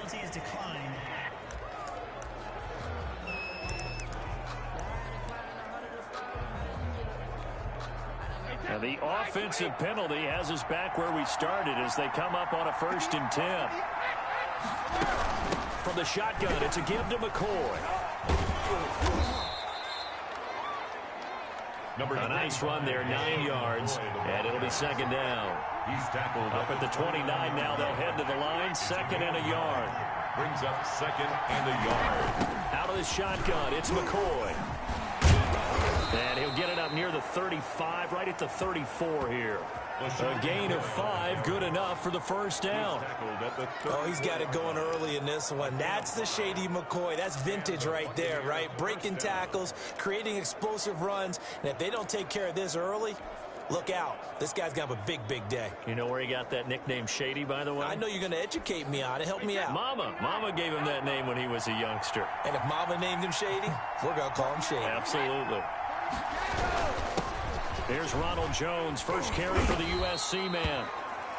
penalty is declined. And the offensive penalty has us back where we started as they come up on a 1st and 10. From the shotgun, it's a give to McCoy. A nice run there, 9 yards, and it'll be 2nd down. He's tackled up at the 29 now. They'll head to the line, 2nd and a yard. Brings up 2nd and a yard. Out of the shotgun, it's McCoy. And he'll get it up near the 35, right at the 34 here. A gain of 5, good enough for the 1st down. Oh, he's got it going early in this one. That's the Shady McCoy. That's vintage right there, right? Breaking tackles, creating explosive runs. And if they don't take care of this early, look out. This guy's going to have a big, big day. You know where he got that nickname Shady, by the way? I know you're going to educate me on it. Help me out. Mama gave him that name when he was a youngster. And if Mama named him Shady, we're going to call him Shady. Absolutely. Here's Ronald Jones, first carry for the USC man.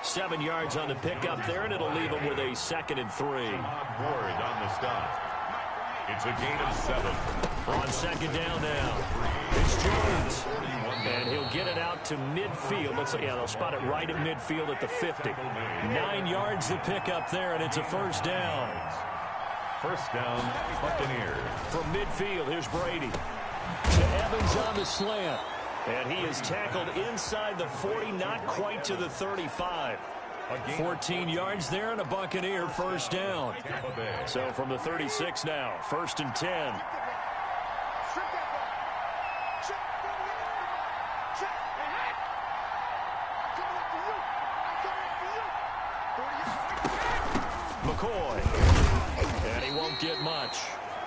7 yards on the pickup there, and it'll leave him with a 2nd and 3. Ward on the stop. It's a gain of 7. On 2nd down now. It's Jones. And he'll get it out to midfield. Looks like, yeah, they'll spot it right at midfield at the 50. 9 yards to pick up there, and it's a 1st down. 1st down, Buccaneers. From midfield, here's Brady. To Evans on the slant. And he is tackled inside the 40, not quite to the 35. 14 yards there and a Buccaneer 1st down. So from the 36 now, 1st and 10. McCoy. And he won't get much.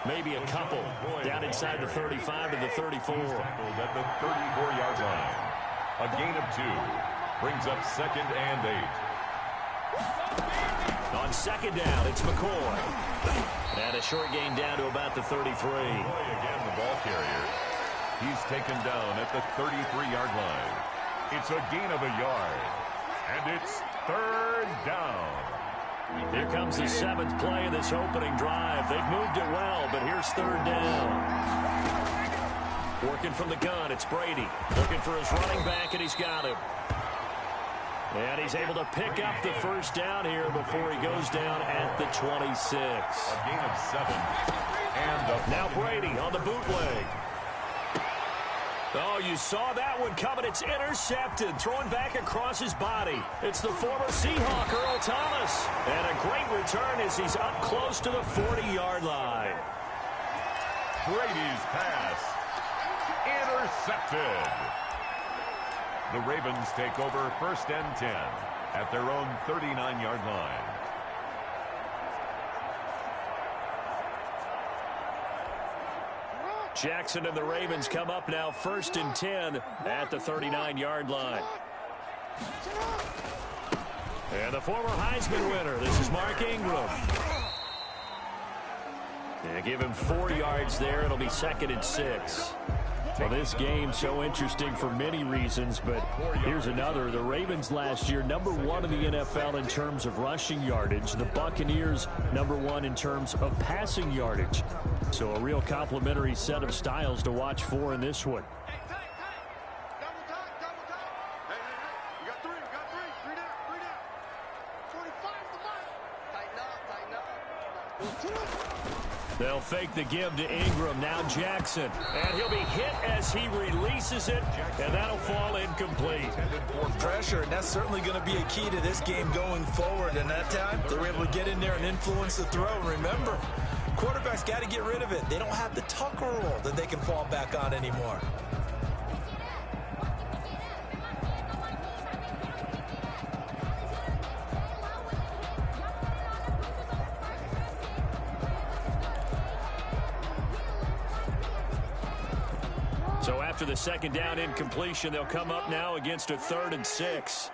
Maybe a couple. Down inside the 35 and the 34. At the 34-yard line. A gain of 2. Brings up 2nd and 8. On 2nd down, it's McCoy. And a short gain down to about the 33. Again, the ball carrier. He's taken down at the 33-yard line. It's a gain of a yard. And it's 3rd down. Here comes the 7th play of this opening drive. They've moved it well, but here's 3rd down. Working from the gun, it's Brady. Looking for his running back, and he's got him. And he's able to pick up the 1st down here before he goes down at the 26. A gain of 7. And now Brady on the bootleg. Oh, you saw that one coming. It's intercepted, thrown back across his body. It's the former Seahawk, Earl Thomas. And a great return as he's up close to the 40-yard line. Brady's pass. Intercepted. The Ravens take over 1st and 10 at their own 39-yard line. Jackson and the Ravens come up now 1st and 10 at the 39-yard line. And the former Heisman winner, this is Mark Ingram. And give him 4 yards there. It'll be 2nd and 6. Well, this game so interesting for many reasons, but here's another. The Ravens last year, #1 in the NFL in terms of rushing yardage. The Buccaneers, #1 in terms of passing yardage. So a real complementary set of styles to watch for in this one. They'll fake the give to Ingram. Now Jackson. And he'll be hit as he releases it. And that'll fall incomplete. Pressure, and that's certainly going to be a key to this game going forward. And that time, they were able to get in there and influence the throw. And remember, quarterbacks got to get rid of it. They don't have the Tucker rule that they can fall back on anymore. So after the 2nd down incompletion, they'll come up now against a 3rd and 6.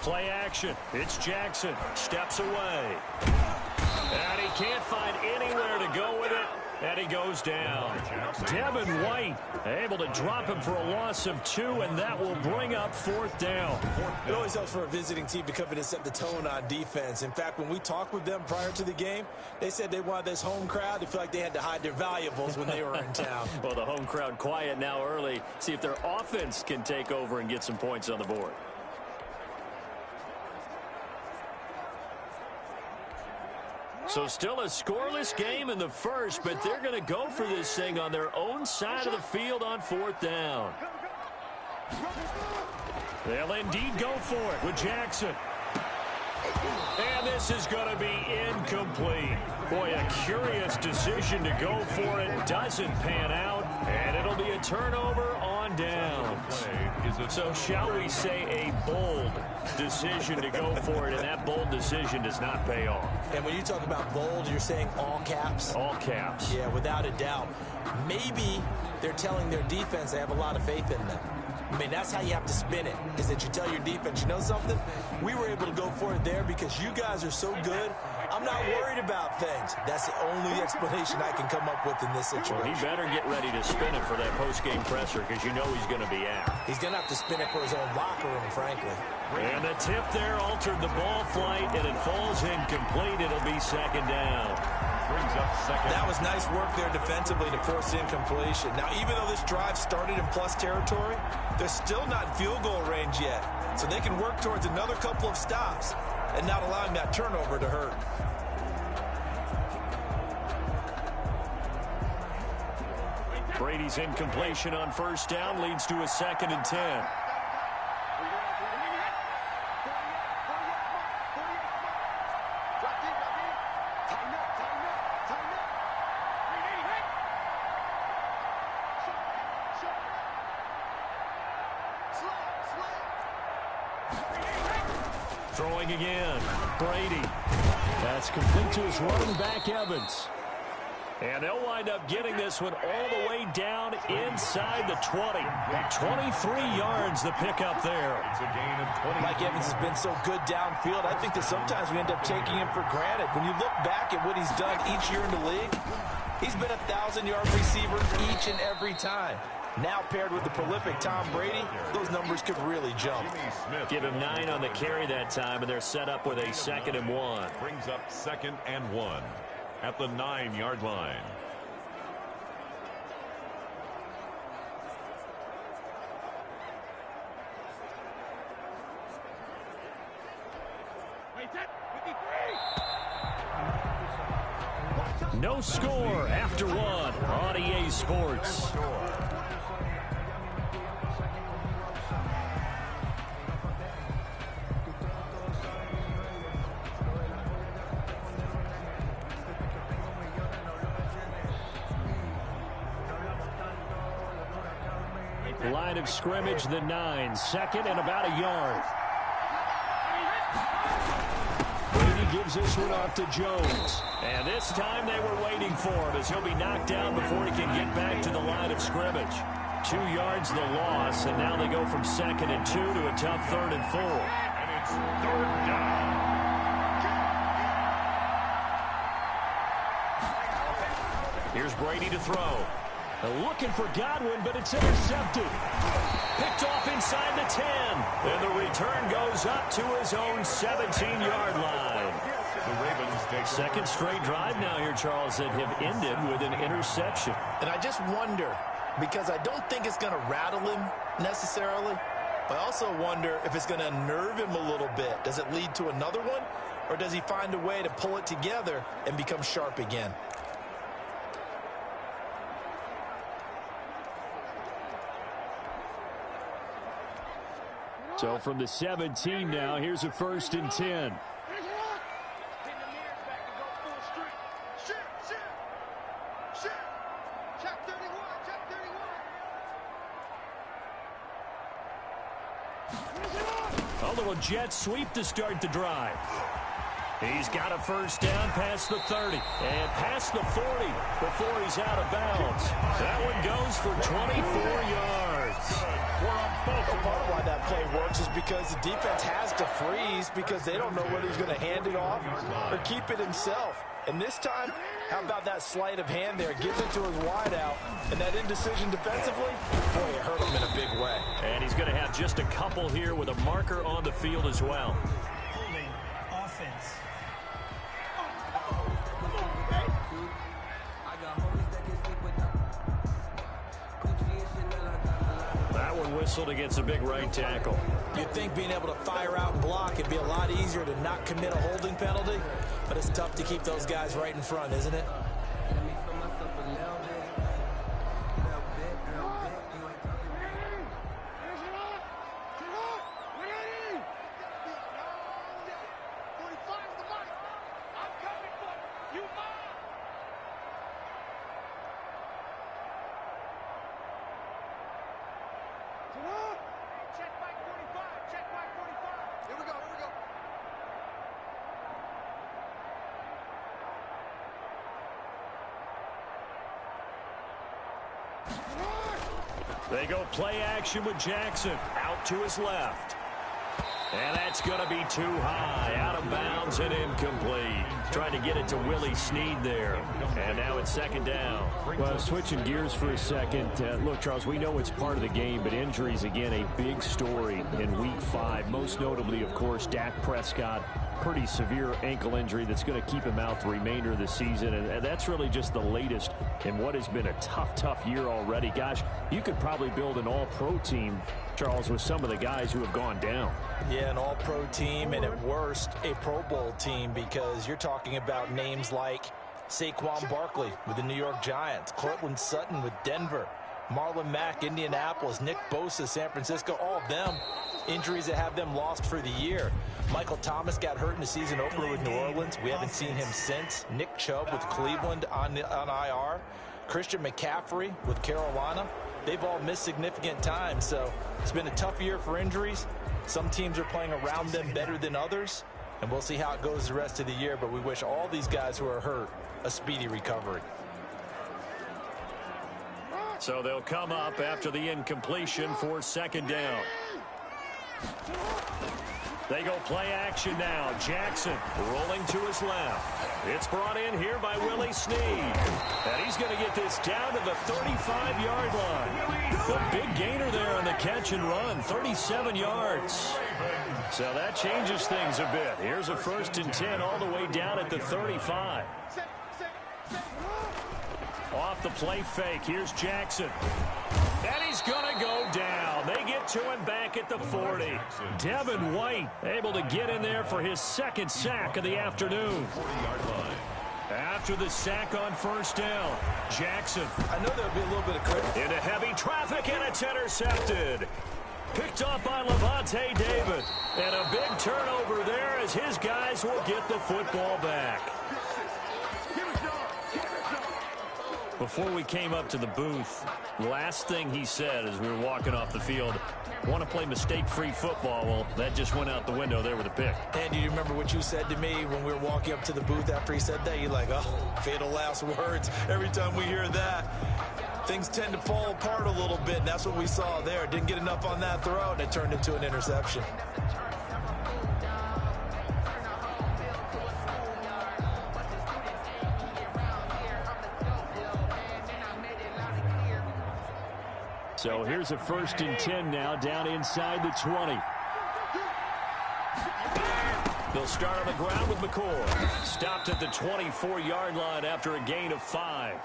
Play action. It's Jackson. Steps away. And he can't find anywhere to go with it, and he goes down. Devin White able to drop him for a loss of 2, and that will bring up 4th down. It always helps for a visiting team to come in and set the tone on defense. In fact, when we talked with them prior to the game, they said they wanted this home crowd to feel like they had to hide their valuables when they were in town. Well, the home crowd quiet now early. See if their offense can take over and get some points on the board. So still a scoreless game in the first, but they're going to go for this thing on their own side of the field on 4th down. They'll indeed go for it with Jackson. And this is going to be incomplete. Boy, a curious decision to go for it. Doesn't pan out, and it'll be a turnover on downs. So shall we say a bold decision to go for it, and that bold decision does not pay off. And when you talk about bold, you're saying all caps? All caps. Yeah, without a doubt. Maybe they're telling their defense they have a lot of faith in them. I mean, that's how you have to spin it, is that you tell your defense, you know something? We were able to go for it there because you guys are so good. I'm not worried about things. That's the only explanation I can come up with in this situation. Well, he better get ready to spin it for that post-game presser because you know he's going to be out. He's going to have to spin it for his own locker room, frankly. And the tip there altered the ball flight, and it falls incomplete. It'll be 2nd down. Brings up 2nd. That was nice work there defensively to force incompletion. Now, even though this drive started in plus territory, they're still not in field goal range yet. So they can work towards another couple of stops and not allowing that turnover to hurt. Brady's incompletion on 1st down leads to a 2nd and 10. Throwing again. Brady. That's complete to his running back, Evans. And they'll wind up getting this one all the way down inside the 20. 23 yards the pickup there. It's a gain of 20. Mike Evans has been so good downfield. I think that sometimes we end up taking him for granted. When you look back at what he's done each year in the league, he's been a 1,000-yard receiver each and every time. Now paired with the prolific Tom Brady, those numbers could really jump. Give him 9 on the carry that time, and they're set up with a 2nd and 1. Brings up 2nd and 1 at the 9-yard line. No score after 1 on EA Sports. Line of scrimmage, the 9, 2nd and about a yard. Brady gives this one off to Jones. And this time they were waiting for him as he'll be knocked down before he can get back to the line of scrimmage. 2 yards the loss, and now they go from 2nd and 2 to a tough 3rd and 4. And it's 3rd down. Here's Brady to throw. Looking for Godwin, but it's intercepted. Picked off inside the 10. And the return goes up to his own 17-yard line. The Ravens take 2nd straight drive now here, Charles, that have ended with an interception. And I just wonder, because I don't think it's going to rattle him necessarily, I also wonder if it's going to unnerve him a little bit. Does it lead to another one, or does he find a way to pull it together and become sharp again? So from the 17 now, here's a 1st and 10. A little jet sweep to start the drive. He's got a 1st down past the 30 and past the 40 before he's out of bounds. That one goes for 24 yards. Part of why that play works is because the defense has to freeze because they don't know whether he's going to hand it off or keep it himself. And this time, how about that sleight of hand there? Gives it to his wideout. And that indecision defensively, boy, it hurt him in a big way. And he's going to have just a couple here with a marker on the field as well. Holding offense. That one whistled against a big right tackle. You'd think being able to fire out and block would be a lot easier to not commit a holding penalty, but it's tough to keep those guys right in front, isn't it? They go play action with Jackson out to his left. And that's going to be too high, out of bounds and incomplete. Trying to get it to Willie Snead there. And now it's second down. Well, switching gears for a second. Look, Charles, we know it's part of the game, but injuries, again, a big story in Week 5. Most notably, of course, Dak Prescott. Pretty severe ankle injury that's going to keep him out the remainder of the season. And that's really just the latest in what has been a tough year already. Gosh, you could probably build an all-pro team, Charles, with some of the guys who have gone down. Yeah, an all-pro team, and at worst, a Pro Bowl team, because you're talking about names like Saquon Barkley with the New York Giants, Cortland Sutton with Denver, Marlon Mack, Indianapolis, Nick Bosa, San Francisco, all of them injuries that have them lost for the year. Michael Thomas got hurt in the season opener with New Orleans. We haven't seen him since. Nick Chubb with Cleveland on IR. Christian McCaffrey with Carolina. They've all missed significant time, so it's been a tough year for injuries. Some teams are playing around them better than others, and we'll see how it goes the rest of the year, but we wish all these guys who are hurt a speedy recovery. So they'll come up after the incompletion for second down. They go play action now. Jackson rolling to his left. It's brought in here by Willie Snead. And he's going to get this down to the 35-yard line. The big gainer there on the catch and run, 37 yards. So that changes things a bit. Here's a 1st and 10 all the way down at the 35. Off the play fake. Here's Jackson. And he's going to go down. They get to him back at the 40. Devin White able to get in there for his second sack of the afternoon. After the sack on first down, Jackson. I know there'll be a little bit of credit. Into heavy traffic, and it's intercepted. Picked up by Levante David. And a big turnover there as his guys will get the football back. Before we came up to the booth, last thing he said as we were walking off the field, want to play mistake-free football. Well, that just went out the window there with a pick. And do you remember what you said to me when we were walking up to the booth after he said that? You're like, oh, fatal last words. Every time we hear that, things tend to fall apart a little bit, and that's what we saw there. Didn't get enough on that throw, and it turned into an interception. So here's a 1st and 10 now down inside the 20. They'll start on the ground with McCoy. Stopped at the 24-yard line after a gain of 5.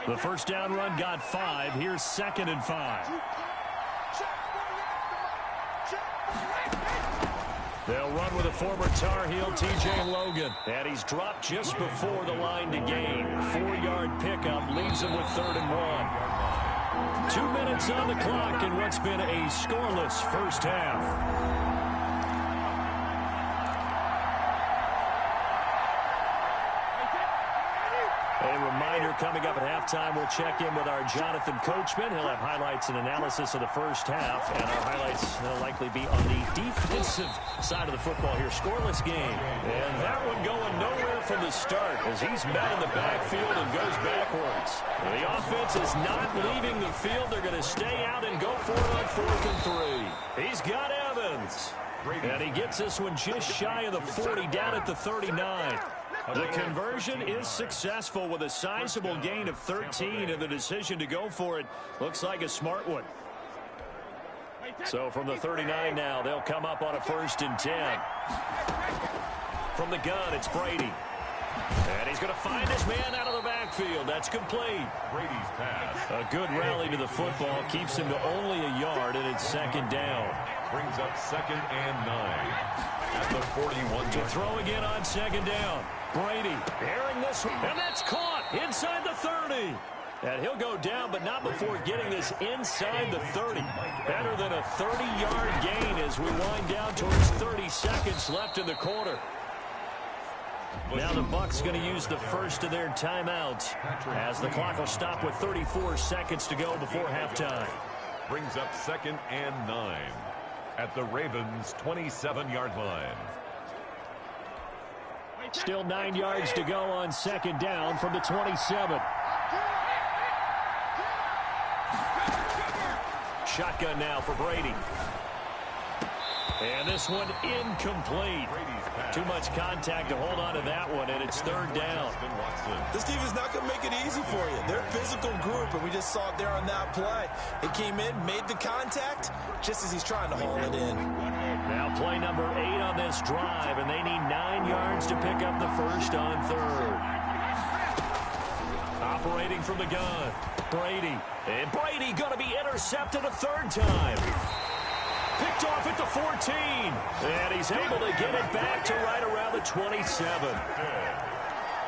The first down run got 5. Here's 2nd and 5. They'll run with a former Tar Heel, T.J. Logan. And he's dropped just before the line to gain. 4-yard pickup leaves him with 3rd and 1. 2 minutes on the clock in what's been a scoreless first half. A reminder, coming up at halftime, we'll check in with our Jonathan Coachman. He'll have highlights and analysis of the first half, and our highlights will likely be on the defensive side of the football here. Scoreless game, and that one going nowhere from the start as he's met in the backfield and goes backwards. The offense is not leaving the field. They're going to stay out and go for it on 4th and 3. He's got Evans. And he gets this one just shy of the 40, down at the 39. The conversion is successful with a sizable gain of 13, and the decision to go for it looks like a smart one. So from the 39 now, they'll come up on a 1st and 10. From the gun, it's Brady. And he's going to find his man out of the backfield. That's complete. Brady's pass. A good rally to the football keeps him to only a yard, and it's 2nd down. Brings up 2nd and 9 at the 41. To throw again on 2nd down. Brady airing this one, and that's caught inside the 30. And he'll go down, but not before getting this inside the 30. Better than a 30-yard gain as we wind down towards 30 seconds left in the quarter. Now the Bucs going to use the first of their timeouts as the clock will stop with 34 seconds to go before halftime. Brings up 2nd and 9 at the Ravens' 27-yard line. Still 9 yards to go on 2nd down from the 27. Shotgun now for Brady. And this one incomplete. Too much contact to hold on to that one, and it's 3rd down. This team is not going to make it easy for you. They're a physical group, and we just saw it there on that play. It came in, made the contact, just as he's trying to haul it in. Now play number 8 on this drive, and they need 9 yards to pick up the first on 3rd. Operating from the gun, Brady. And Brady going to be intercepted a 3rd time. Picked off at the 14. And he's able to get it back to right around the 27.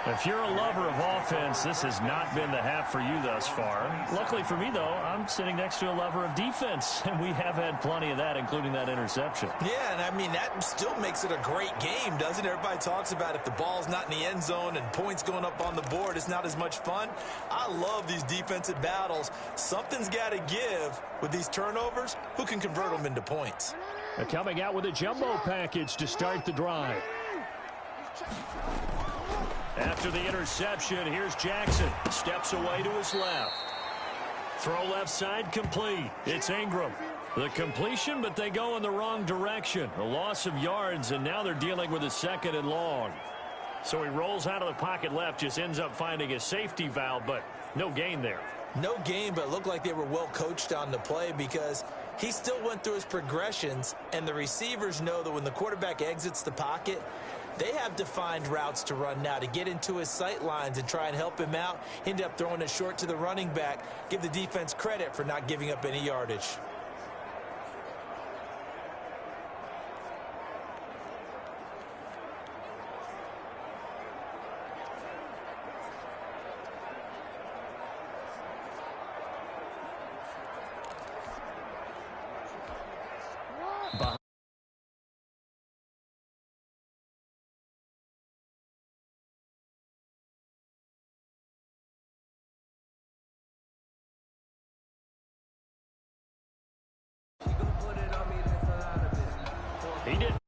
If you're a lover of offense, this has not been the half for you thus far. Luckily for me, though, I'm sitting next to a lover of defense, and we have had plenty of that, including that interception. Yeah, and I mean, that still makes it a great game, doesn't it? Everybody talks about if the ball's not in the end zone and points going up on the board, it's not as much fun. I love these defensive battles. Something's got to give with these turnovers. Who can convert them into points? They're coming out with a jumbo package to start the drive. After the interception, here's Jackson. Steps away to his left. Throw left side complete. It's Ingram. The completion, but they go in the wrong direction. A loss of yards, and now they're dealing with a 2nd and long. So he rolls out of the pocket left, just ends up finding a safety valve, but no gain there. No gain, but it looked like they were well coached on the play because he still went through his progressions, and the receivers know that when the quarterback exits the pocket, they have defined routes to run now to get into his sight lines and try and help him out. End up throwing it short to the running back. Give the defense credit for not giving up any yardage. He did